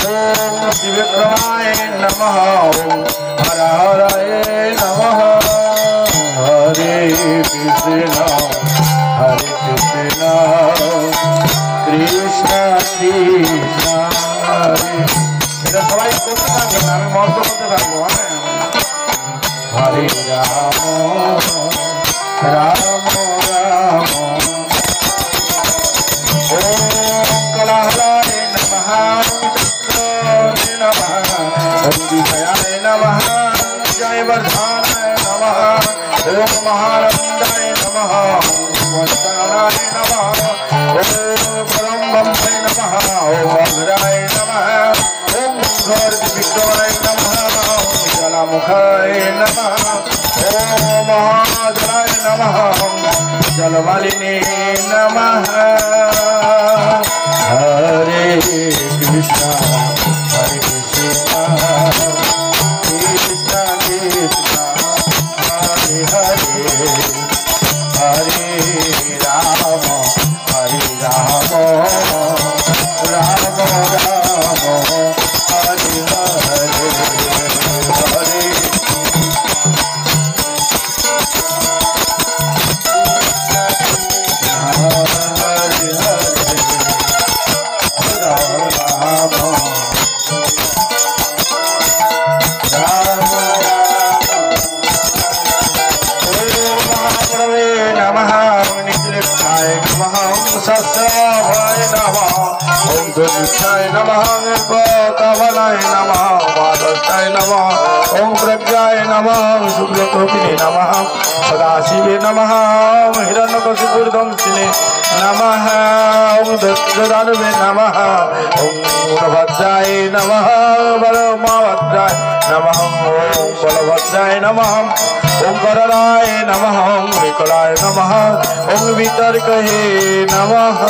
ओम शिवक्रमाय नमः। ओम हर हराय नमः। हरे कृष्ण कृष्ण कृष्ण हरे। এটা সবাই করতে থাকবেন, আমি মন্ত্র করতে থাকবো। হরে রাম রাম রাম ओम कलाहलाय नमः। चक्राय नमः। ओम विजयाय नमः। जय वर्धनाय नमः। ओम महानंदाय नमः। ओम वत्सलाय नमः। ओम परम ब्रह्मणे नमः। ओम अग्राय नमः। ओम घोर विक्रमाय नमः। ओम जलामुखाय नमः। ओम महाजलाय नमः। जलमालिने नमः। हरे कृष्ण कृष्ण कृष्ण हरे हरे। हरे राम राम राम हरे हरे। हरे सहस्राय नमः। ओम दुर्निष्ठाय नमः। निर्भयतावनाय नमः। वादस्ताय नमः। ओम प्रज्ञाय नमः। शुक्लकोटिने नमः। सदाशिवे नमः। हिरण्यकशिपुर्दंशिने नमः। ओम दत्तदानवे नमः। ओम भद्राय नमः। बलभद्राय नमः। ओम बलभद्राय नमः। ओम करणाय नमः। ओम विकलाय नमः। ओम वितर्कहे नमः।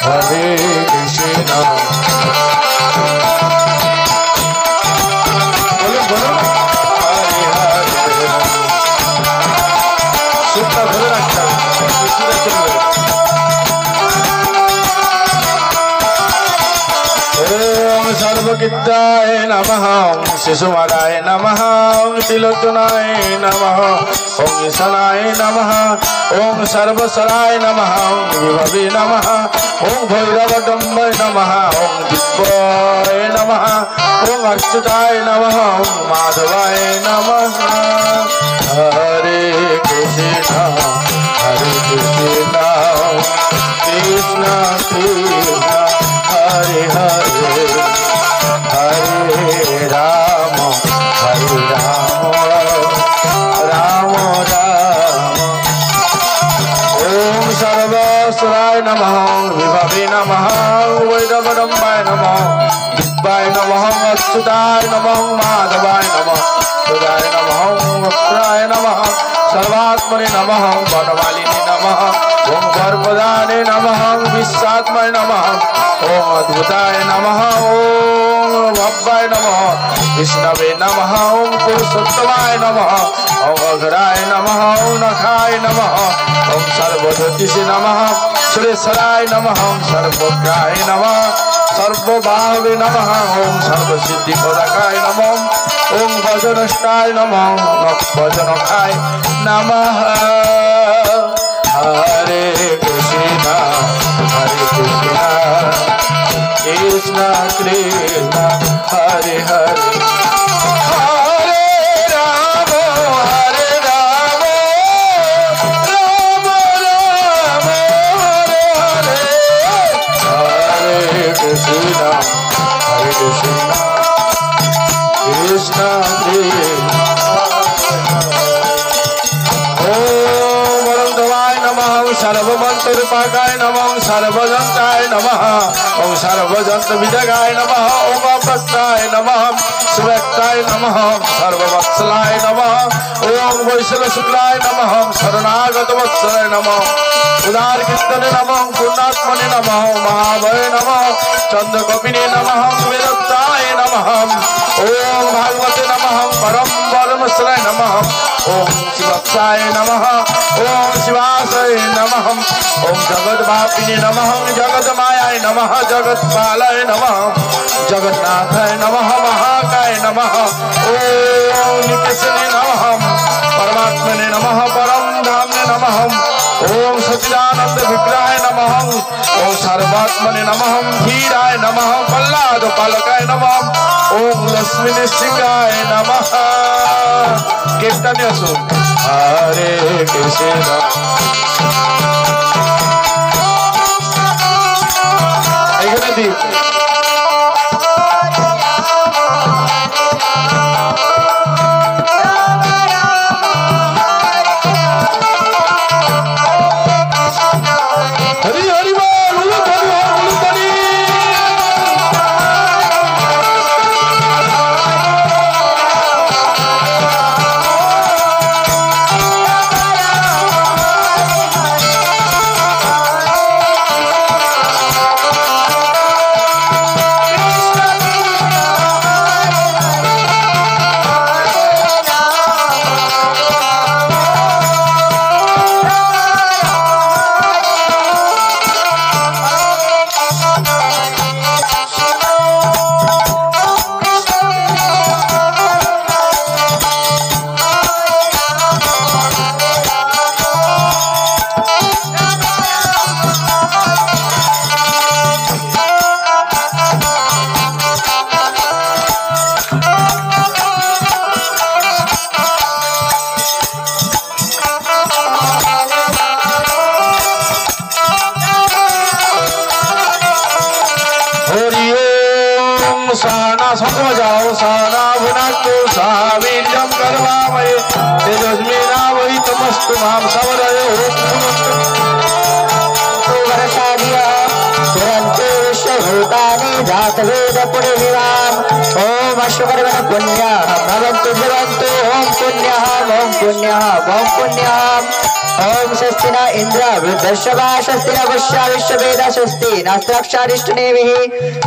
हरे कृष्ण बोलो बोलो हरे हरे। सुखा धरे रखता ओम सर्वगिद्धाय नमः। ओम शिशुमराय नमः। ओम त्रिलोचनाय नमः। ओम ईशानाय नमः। ओम सर्वसराय नमः। ओम विभवे नमः। ओम भैरवडम्बाय नमः। ओम दिव्याय नमः। ओम अच्युताय नमः। ओम माधवाय नमः। हरे कृष्ण कृष्ण कृष्ण हरे हरे। हरे राम राम राम ओम सर्वेश्वराय नमः। विभवे नमः। वैरवडम्बाय नमः। दिव्याय नमः। अच्युताय नमः। माधवाय नमः। सुराय नमः। वक्त्राय नमः। सर्वात्मने नमः। वनमालिने नमः। ओम गर्भदाने नमः। विश्वात्माय नमः। ओम अद्भुताय नमः। ओम भव्याय नमः। विष्णवे नमः। ओम पुरुषोत्तमाय नमः। ओम अघराय नमः। ओम नखाय नमः। ओम सर्वज्योतिषे नमः। सुरेश्वराय नमः। ओम सर्वज्ञाय नमः। सर्वभावे नमः। ओम सर्वसिद्धिप्रदाय नमः। ओम भजनष्टाय नमः। भजनखाय नमः। हरे कृष्ण कृष्ण कृष्ण हरे हरे। हरे राम राम राम हरे हरे। हरे कृष्ण कृष्ण कृष्ण सर्वमंत्रूपाकाय नमः। सर्वजंताय नमः। ओम सर्वजंत विजगाय नमः। ओम अभक्ताय नमः। सुव्यक्ताय नमः। सर्ववत्सलाय नमः। ओम वैशल शुक्लाय नमः। शरणागत वत्सलाय नमः। उदार कीर्तने नमः। पूर्णात्मने नमः। महाभय नमः। चंद्रकपिने नमः वेदत्ताय नमः ओम भागवते नमः परम परमेश्वराय नमः ओम शिवत्साय नमः ओम शिवासाय नमः ओम जगद्व्यापिने नमः जगन्मायाय नमः जगत्पालाय नमः जगन्नाथाय नमः महाकाय नमः ओम निकेशने नमः परमात्मने नमः परम धामने नमः ओम सच्चिदानंद विग्रहाय नमः ओम सर्वात्मने नमः धीराय नमः प्रह्लाद पालकाय नमः ओम लक्ष्मी सिंहाय नमः कीर्तन्य सु हरे कृष्ण এখানে দি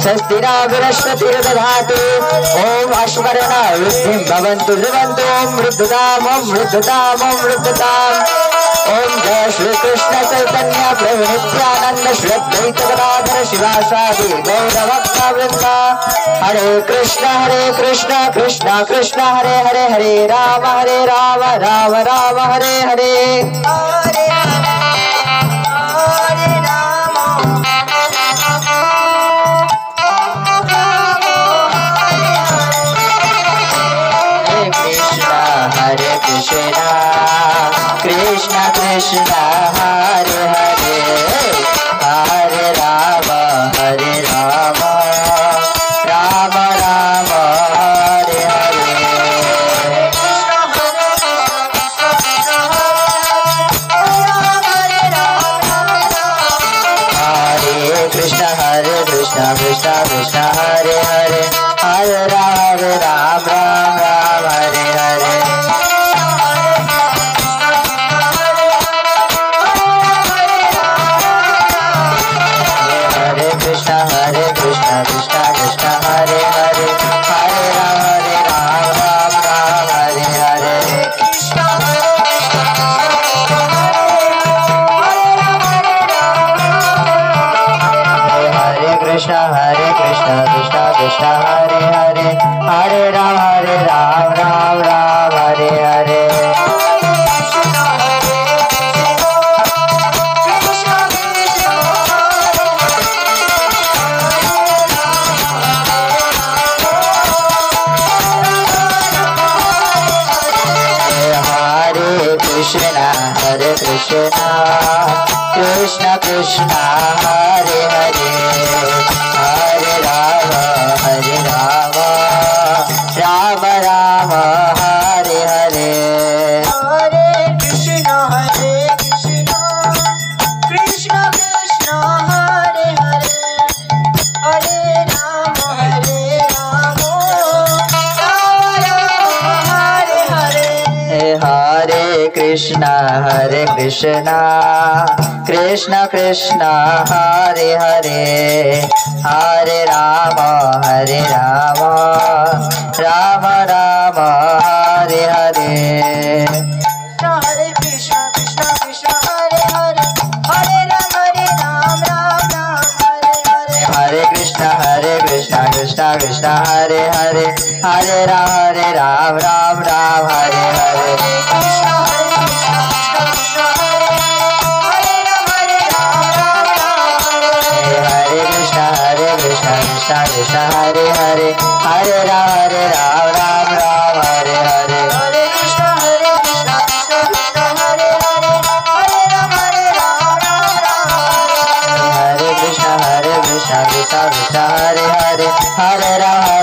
स्वस्तिना बृहस्पतिर्दधातु ओम अश्वकर्णा वृद्धिं भवन्तु ध्रुवन्तु ओम वृद्धताम् ओम जय श्री कृष्ण चैतन्य प्रभु नित्यानंद श्री अद्वैत गदाधर शिवासादि गौरभक्तवृंद हरे Krishna Krishna Krishna Hare Hare Hare Ram Ram Ram Hare Hare Krishna Krishna Hare Hare Hare Ram Ram Ram Hare Hare Hare Krishna Krishna Krishna Hare Hare Hare Ram Ram Hare Hare Krishna Krishna Krishna Hare Hare Hare Ram Ram Hare Hare Hare Krishna Krishna Krishna Hare Hare Hare Ram Ram Hare Hare Hare Krishna Krishna Krishna Hare Hare Hare Ram Ram Ram Hare Hare Hare Krishna Krishna Krishna Hare Hare Hare Ram Ram Ram Hare Hare Hare Krishna Krishna Hare Krishna Krishna Krishna Hare Hare Hare Rama Hare Rama Rama Rama Hare Hare Hare Krishna Krishna Krishna Hare Hare Hare Ram Ram Ram Hare Hare Hare Krishna Krishna Krishna Hare Hare Hare Ram Ram Ram Hare Hare Krishna Hare Krishna Krishna Krishna Hare Hare Hare Ram Ram Hare Krishna Krishna Krishna Hare Hare Hare Ram Ram Hare Hare Hare Krishna Krishna Krishna Hare Hare Hare Ram Hare Krishna Krishna Krishna Hare Hare Hare Ram